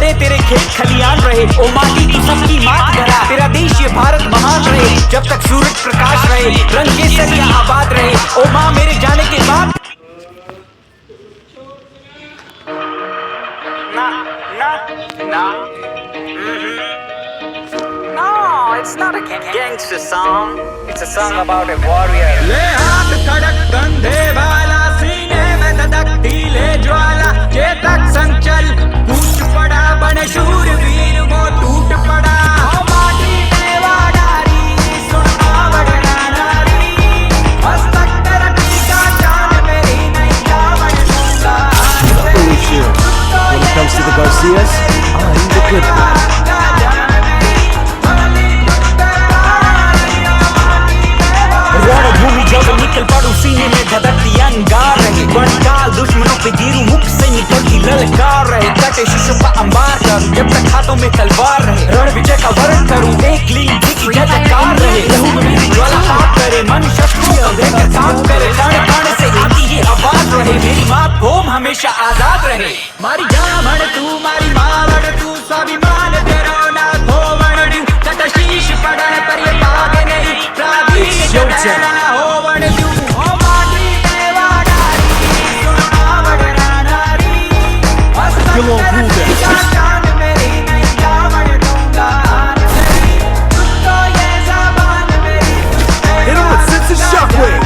भरे तेरे खेत खलियान रहे। ओ माटी तू सबकी मात धरा, तेरा देश ये भारत महान रहे। जब तक सूरज प्रकाश रहे, रंग केसरिया आबाद रहे। ओ माँ मेरे जाने के बाद ना ना ना No, it's not a gangster song. It's a song about a warrior. ले हाथ खड़क कंधे वाला, सीने में धधकती ले ज्वाला। चेतक संचल कूच पड़ा, बने शूरवीर वो टूट पड़ा। ओ माटी देवा डारी, सुनना बड़ना नारी। मस्तक तेरा टीका जान मेरी नहीं जावन दूंगा। When it comes to the Garcias, I'm the good one. रणभूमि जब निकल पड़ू, सीने में धधकती अंगार रहे। बड़काल दुश्मनों पे गिरू, मुख से निकलती ललकार रहे। कटे शीशों का अंबार करूं, जब तक हाथों में तलवार रहे। रण विजय का वर्ण करूं, एक लीन की जयकार रहे। लहू में मेरी ज्वाला ताप करे, मन शस्त्रों को लेकर काम करे। कण कण से आती ये आवाज रहे, मेरी माँ भूम हमेशा आजाद रहे। मारी जामण तू, मारी मावड़ तू, स्वाभिमान तेरा ना खोवण दूं। कट शीश पड़ा है पर ये पागे नहीं, प्रादीन कटना होवण दूं। ओ माटी देवा डारी, सुनना बड़ना नारी। मस्तक जान मेरी नहीं जावन दूंगा। तो ये ज़बान मेरी Hit him with sense of shockwave.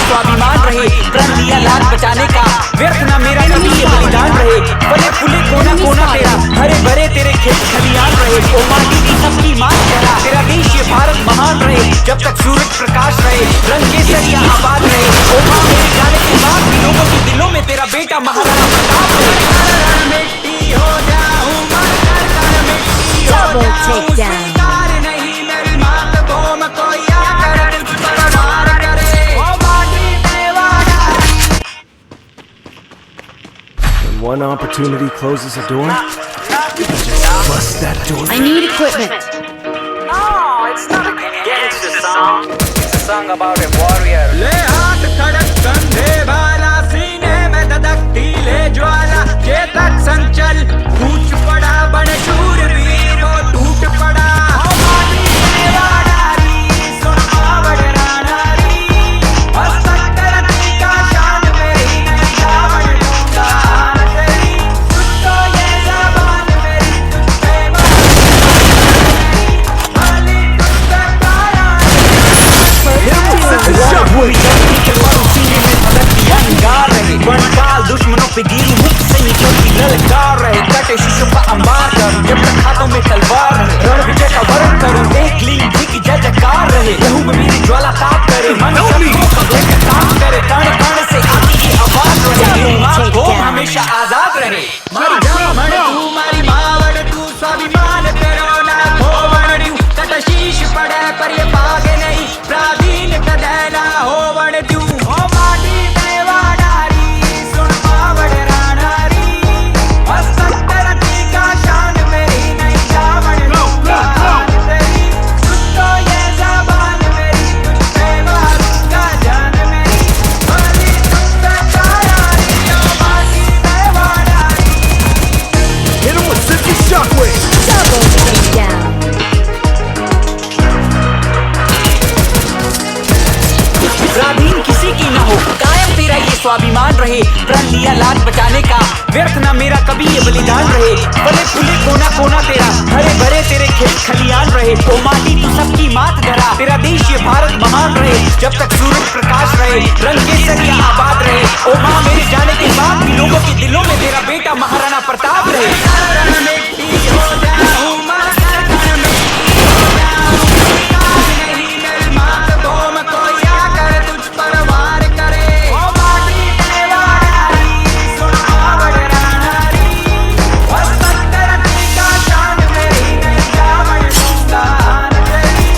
स्वाभिमान रहे, प्रण दिया लाज बचाने का। व्यर्थ ना मेरा कभी ये बलिदान रहे। फले फूले कोना कोना तेरा, हरे भरे तेरे खेत खलियान रहे। ओ माटी की सबकी मात धरा, तेरा देश ये भारत महान रहे। जब तक सूरज प्रकाश रहे, रंग केसरिया आबाद रहे। ओ माँ मेरे जाने के बाद भी लोगों के दिलों में तेरा बेटा महाराणा प्रताप रहे। मिट्टी हो जाऊं, मर मिट्टी हो जाऊं, स्वीकार नहीं मेरी मात भूम कोई आकर तुझ पर वार करे। ओ माटी देवा डारी। When one opportunity closes a door, you can just bust that door. I need equipment. No, it's not a gangster song. It's a song about a warrior. ले हाथ खड़क कंधे वाला, सीने में धधकती ले ज्वाला। चेतक संचल कूच पड़ा, बने शूरवीर वो टूट पड़ा। ओ माटी देवा डारी, सुनना बड़ना नारी। मस्तक तेरा टीका जान मेरी नहीं जावन दूंगा। तेरी तो ये ज़बान मेरी तुझ पे दुश्मनों पे गिरू, मुख से निकलती ललकार रहे। कटे शीशों का अंबार करूं, जब तक हाथों में तलवार रहे। रण विजय का वर्ण करूं, एक लीन की जयकार रहे। लहू में मेरी ज्वाला ताप करे, मन शस्त्रों को लेकर काम करे। कण कण से आती ये आवाज रहे, माँ भूम हमेशा आजाद रहे। मारी जामण तू, मारी मावड़ तू, स्वाभिमान तेरा ना खोवण दूं। कट शीश पड़े पर ये पागे नहीं, प्रादीन कटना होवण दूं। ओ माटी देवा डारी, सुनना बड़ना नारी। मस्तक तेरा टीका जान मेरी नहीं जावन दूंगा। तेरी तो ये ज़बान मेरी तुझ पे मारूंगा जान मेरी। भली तुझसे तैयारी, ओ माटी देवा डारी। Hit him with sense of shockwave. Double takedown. प्राधीन किसी की न हो, कायम तेरा ये स्वाभिमान रहे। प्रण लिया लाज बचाने का, व्यर्थ ना मेरा कभी ये बलिदान रहे। फले फूले कोना कोना तेरा, हरे भरे तेरे खेत खलियान रहे। ओ माटी तू सबकी मात धरा, तेरा देश ये भारत महान रहे। जब तक सूरज प्रकाश रहे, रंग केसरिया आबाद रहे। ओ माँ मेरे जाने के बाद भी लोगों के दिलों में तेरा बेटा महाराणा प्रताप रहे। मिट्टी हो जाऊं, मर मिट्टी हो जाऊं, स्वीकार नहीं मेरी मात भूम कोई आकर तुझ पर वार करे। ओ माटी देवा डारी, सुनना बड़ना नारी। मस्तक तेरा टीका जान मेरी नहीं जावन दूंगा। तेरी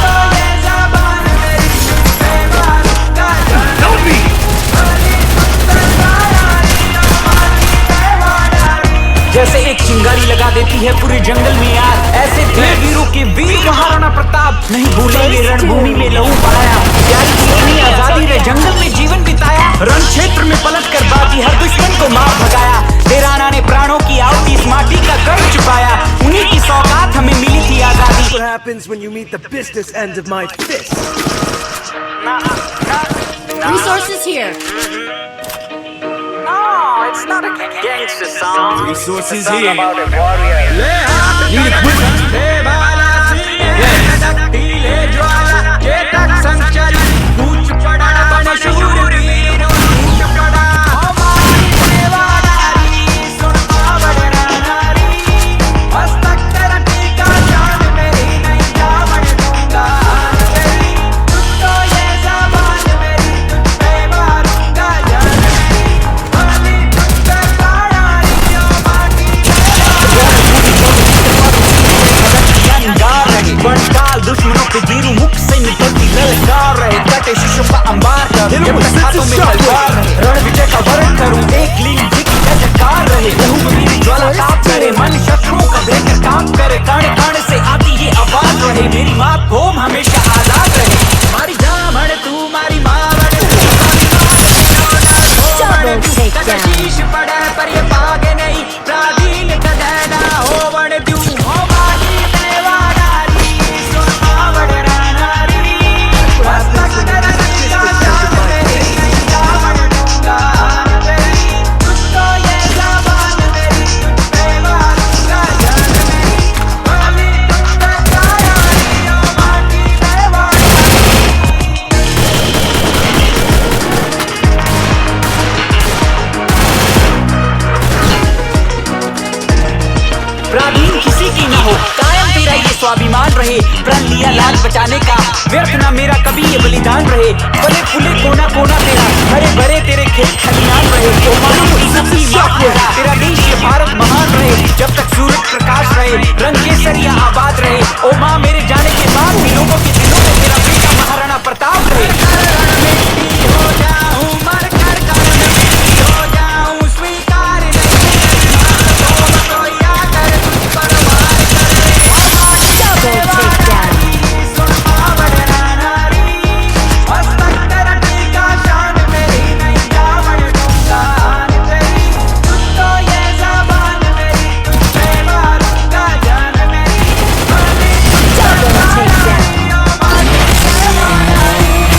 तो ये ज़बान मेरी तुझ पे मारूंगा जान। भली तुझसे तैयारी, ओ माटी देवा डारी। है पूरे जंगल में यार। ऐसे थे वीरों के वीर महाराणा प्रताप, नहीं भूलेंगे रणभूमि में लहू बहाया। प्यारी थी इतनी आजादी रे जंगल में जीवन बिताया, रण क्षेत्र में पलट कर बाजी हर दुश्मन को मार भगाया। देराना ने प्राणों की आहुति इस माटी का कर चुकाया, उन्हीं की सौगात हमें मिली थी आजादी। What happens when you meet the business end of my fist? Resources here. No, it's not a gangster song. Resources It's a song here. about a warrior. Need equipment. दुश्मनों पे जीरू मुख से निकलती ललकार रहे, कटे शीशों का अंबार कर जब तक हाथों में तलवार रहे। रण विजय का वर्ण करूं एक लीन जिकी जयकार रहे, लहू में मेरी ज्वाला ताप करे, मन शत्रुओं का देकर काम करे। कण कण से आती ये आवाज रहे, मेरी माँ भूम हमेशा आजाद रहे। मारी जामण तू मारी मावण शीश पड़े पर ये पागे नहीं, प्राधीन कदेना हो वण तू हो मारी देवानारी सुन मावण रानारी। मस्तक तेरा का शान मेरी नहीं जावण दूंगा तेरी, तुझको ये ज़बान मेरी तुझ पे मारूंगा जान मेरी। बोली तुझ पे कायारी ओ माटी देवानारी। प्राधीन किसी की ना हो, कायम तेरा ये स्वाभिमान रहे। प्रण लिया लाल बचाने का, व्यर्थ ना मेरा कभी ये बलिदान रहे। फले फूले कोना कोना तेरा, हरे भरे तेरे खेत खलियान रहे। ओ मानो की सबकी माँ तेरा, तेरा देश ये भारत महान रहे। जब तक सूरज प्रकाश रहे, रंग केसरिया आबाद रहे। ओ माँ मेरे जाने के बाद भी लोगों के दिलों में तेरा बेटा महाराणा प्रताप रहे। मिट्टी हो जाऊं मर कर मिट्टी हो जाऊं, स्वीकार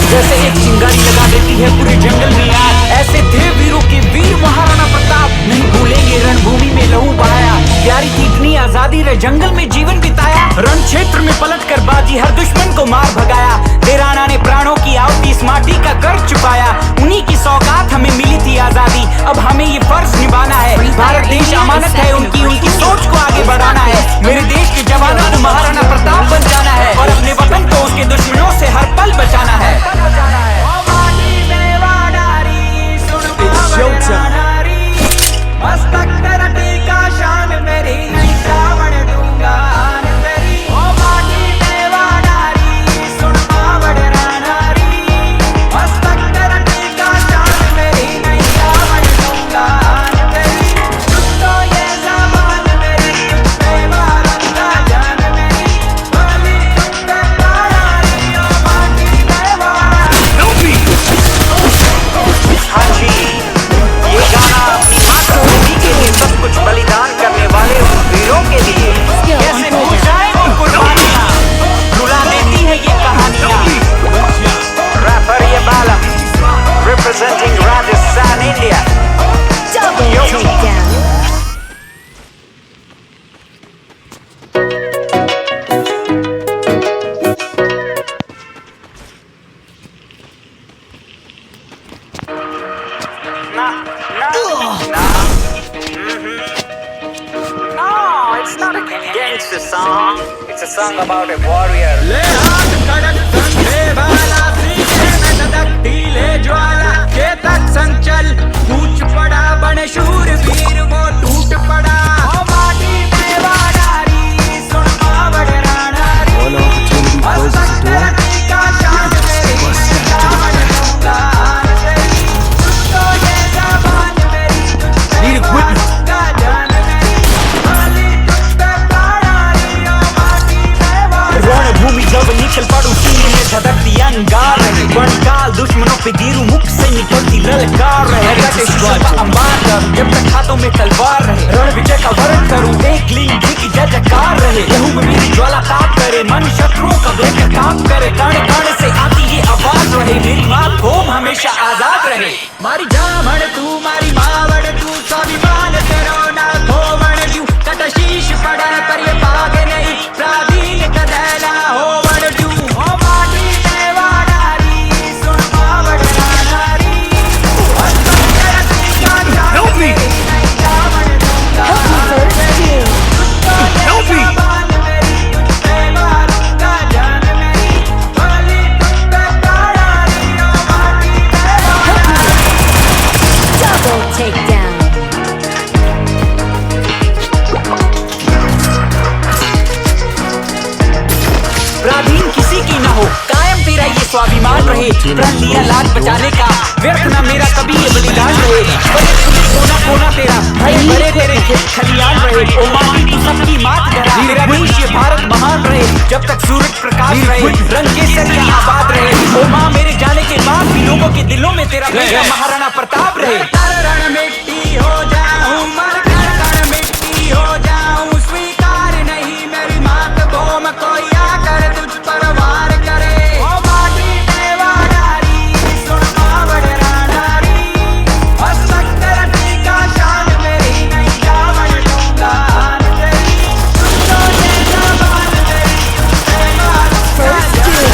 जैसे एक चिंगारी लगा देती है पूरे जंगल में यार। ऐसे थे वीरों के वीर महाराणा प्रताप, नहीं भूलेंगे रणभूमि में लहू बहाया। प्यारी थी इतनी आजादी रे जंगल में जीवन बिताया, रण क्षेत्र में पलट कर बाजी हर दुश्मन को मार भगाया। देराना ने प्राणों की आहुति इस माटी का कर चुकाया, उन्हीं की सौगात हमें मिली थी आजादी। अब हमें ये फर्ज निभाना है, भारत देश अमानत है उनकी, उनकी सोच को आगे बढ़ाना है। मेरे देश के जवानों को महाराणा प्रताप बन जाना है, और अपने वतन को उसके दुश्मनों से हर पल बचाना है। मस्तक तेरा टीका शान मेरी नहीं जावण दूंगा तेरी। ओ माटी देवानारी सुन मावड़ रानारी, मस्तक तेरा टीका शान मेरी नहीं जावण दूंगा तेरी। तुझको ये ज़बान मेरी तुझ पे मारूंगा जान मेरी। बोली तुझ पे कायारी ओ माटी देवानारी। हाँ जी, ये गाना अपनी मातृभूमि के लिए सब कुछ बलिदान करने वाले उन वीरों के लिए। कैसे भूल जाए वो कुर्बानियां, रुला देती है ये कहानियां। रैपर ये बालम representing Rajasthan India. Double takedown. No, it's not a gangster song. It's a song about a warrior. ले हाथ कड़क कंधे वाला, सीने में धधकती ले ज्वाला। चेतक संचल कूच पड़ा, बन शूर वीर वो टूट पड़ा। ओ माटी देवानारी सुन मावड़ रानारी, One opportunity closes मस्तक the तेरा door. टीका शान मेरी नहीं जावण दूंगा तेरी। तुझको ये ज़बान मेरी तुझ पे Need equipment. मारूंगा जान मेरी। बोली तुझ पे गिरूं मुख से निकलती ललकार रहे, कटे शीशों का अंबार करूं जब तक हाथों में तलवार रहे, रण विजय का वरण करूं एक लीन की जय जयकार रहे, लहू में मेरी ज्वाला ताप करे, मन शत्रुओं का लेकर ताप करे, कण कण से आती ये आवाज रहे, मेरी मात होम हमेशा आजाद रहे। मारी जामण तू मारी मावड़ तू, स्वाभिमान तेरो ना खोवण क्यों, कट शीश पड़ा पर ये पागे नहीं, प्राधीन कदैला होवण क्यों, ओ माटी देवाडारी सुन मावड़ नारी, Help me! Help me! Double takedown. प्राधीन किसी की ना हो, कायम तेरा ये स्वाभिमान रहे, प्रण लिया लाज बचाने का, व्यर्थ ना मेरा कभी ये बलिदान रहे, बड़े खुले कोना कोना तेरा भाई, बड़े तेरे खेत खलियान रहे, ओ माटी तू सबकी मात धरा, मेरा देश ये भारत महान रहे, जब तक सूरज प्रकाश रहे, रंग केसरिया आबाद रहे, ओ माँ मेरे जाने के बाद भी लोगों के दिलों में तेरा बेटा महाराणा प्रताप रहे। रण मिट्टी हो जाऊं, मर कर मिट्टी हो जाऊं, स्वीकार नहीं मेरी मात भूम कोई आकर तुझ पर वार करे, ओ माटी देवाडारी सुन मावड़ नारी, हसक रटी का शान मेरी नहीं जावड़ दूंगा आन तेरी, तुझको ये जबान तेरी उससे मारूंगा जानी,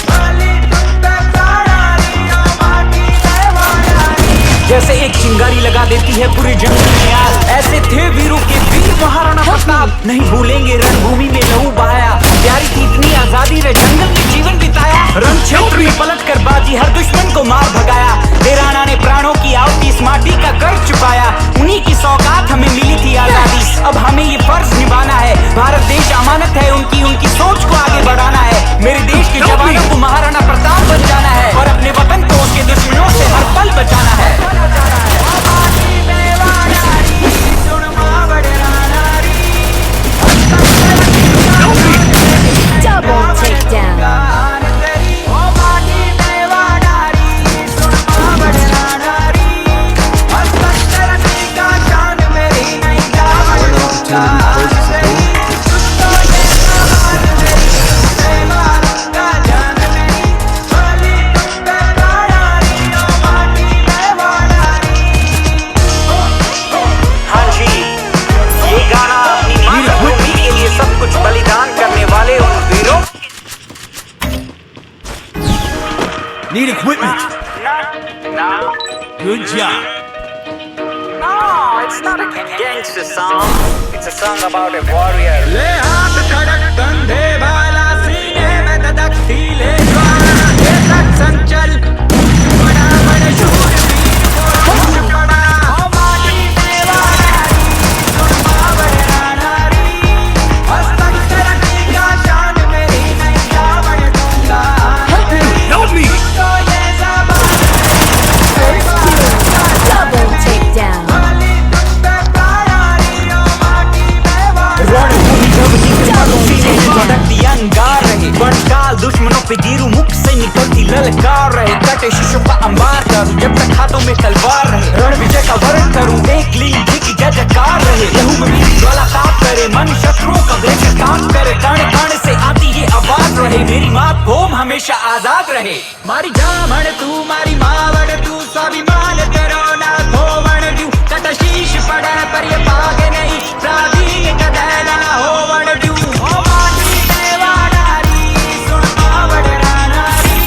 बलि तुझ पे प्राणारी ओ माटी देवाडारी। जैसे एक चिंगारी लगा देती है पूरे जंगल में आग, ऐसे थे वीरों के वीर महाराणा प्रताप, नहीं भूलेंगे रणभूमि में लहू बहाया, प्यारी थी इतनी आजादी रे जंगल में जीवन बिताया, रण क्षेत्र में पलट कर बाजी हर दुश्मन को मार भगाया, देराना ने प्राणों की आहुति इस माटी का कर्ज चुकाया, उन्हीं की सौगात हमें मिली थी आजादी, अब हमें ये फर्ज निभाना है, भारत देश अमानत है उनकी सोच को आगे बढ़ाना है, मेरे देश के जवानों को महाराणा प्रताप बन जाना है, और अपने वतन को उसके दुश्मनों से हर पल बचाना है। Double takedown. हाँ जी, ये गाना अपनी मातृभूमि के लिए सब कुछ बलिदान करने वाले उन वीरों। Need equipment. No, Good job. no, it's not a gangster song. It's a song about a warrior. ले हाथ खड़क कंधे वाला, सीने में धधकती ले ज्वाला, ये सच संचल बड़ा बड़ा शूरवीर को होश पड़ा, ओ माटी देवाडारी सुन मावड़ नारी, हस्तक रटी का शान मेरी नहीं जावड़ दूंगा आन तेरी, Help me! तो ये जबान Double takedown. बलि तुझ पे प्राणारी ओ माटी देवाडारी, अंगार रहे, वर्षकाल दुश्मनों पे गिरूं मुख से निकलती ललकार रहे, कटे शीशों का अंबार करूं जब तक हाथों में तलवार रहे, रण विजय का वरण करूं एक लीन की जय जयकार रहे, लहू में मेरी ज्वाला ताप करे, मन शत्रुओं का लेकर ताप करे, कण कण से आती ये आवाज रहे, मेरी मात होम हमेशा आजाद रहे। मारी जामण तू मारी मावड़ तू, स्वाभिमान तेरो ना खोवण क्यों, कट शीश पड़ा पर ये पागे नहीं, प्राधीन कदैला होवण क्यों, ओ माटी देवाडारी सुन मावड़ नारी,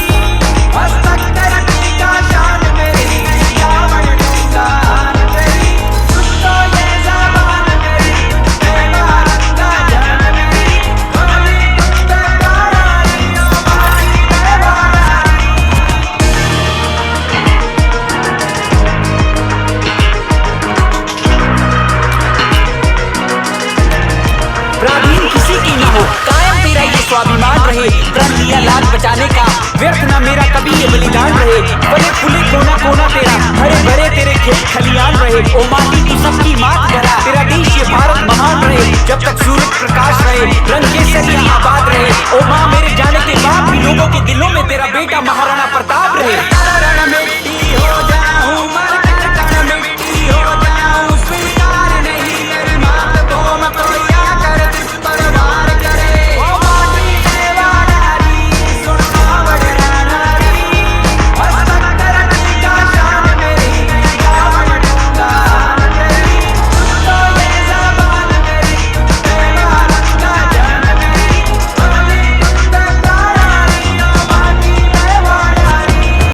हस्तक रटी का शान मेरी नहीं जावड़ दूंगा आन तेरी, तुझको ये जबान मेरी तुझसे मारूंगा जान मेरी, बलि तुझ पे प्राणारी ओ माटी देवाडारी। प्राधीन किसी की ना हो, कायम तेरा ये स्वाभिमान रहे, प्रण लिया लाज बचाने का, व्यर्थ ना मेरा कभी ये बलिदान रहे, बड़े खुले कोना